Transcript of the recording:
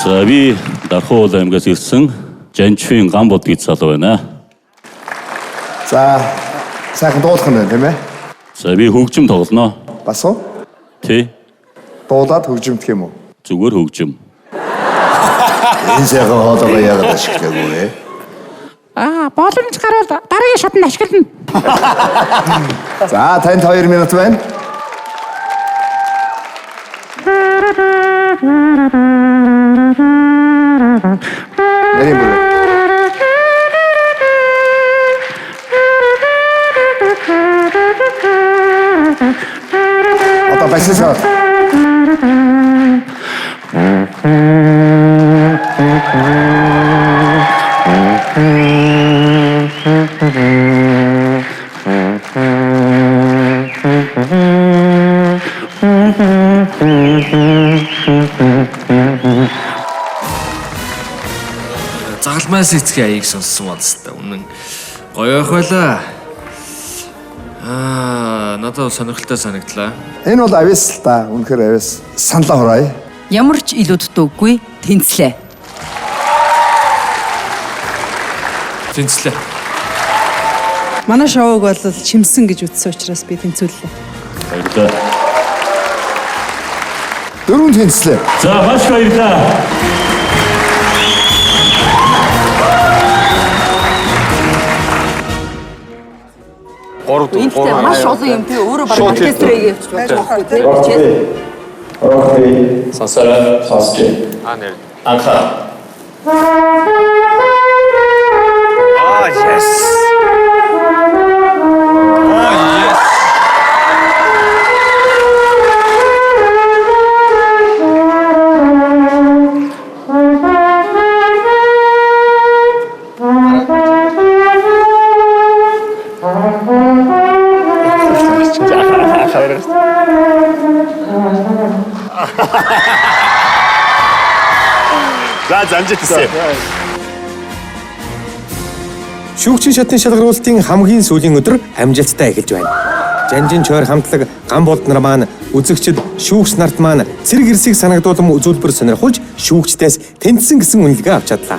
За би Дархуул аймгаас ирсэн Жанчвын Гамбод гэж залуу байна. За сайхан дуулах нь байна тийм ээ. За би хөгжим тоглоно. Бас уу? Тий. Дуулаад хөгжимдөх юм уу? Зүгээр хөгжим. Энэ сайхан хоолойгоо яагаад ашиглаагүй вэ? Боломж гарвал дараагийн шатнд ашиглана. За танд 2 минут байна. Нарийн бүр. Одоо бассаа. Загалмаас эцгийн аяыг сонссон болстой. Үнэн гоё ах байлаа. Надад сонирхолтой санагдлаа. Энэ бол авьяас л та. Үнэхээр авьяас. Саналаа хураая. Ямар ч илүүдтэй үгүй тэнцлээ. Тэнцлээ. Манай шоуг бол чимсэн гэж үзсэн учраас би тэнцвэллээ. Баярлалаа. 4 тэнцлээ. За маш баярлалаа. Энд дээр маш олон юм би өөрөө баг оркестрийг явуулж байгаа тийм Окей. Сонсороо. Сонсч. Нэр. Анха. Yes. За замжигдсан. Шүүгчийн шатны шалгаруулалтын хамгийн сүүлийн өдөр амжилттай эхэлж байна. Жанжин чойр хамтлаг Гамболд нар маань үзэгчд шүүгч нарт маань цэрэг ирсийг санагдуулан үзүүлбэр сонирхуулж шүүгчдээс тэнцсэн гэсэн үнэлгээ авч чадлаа.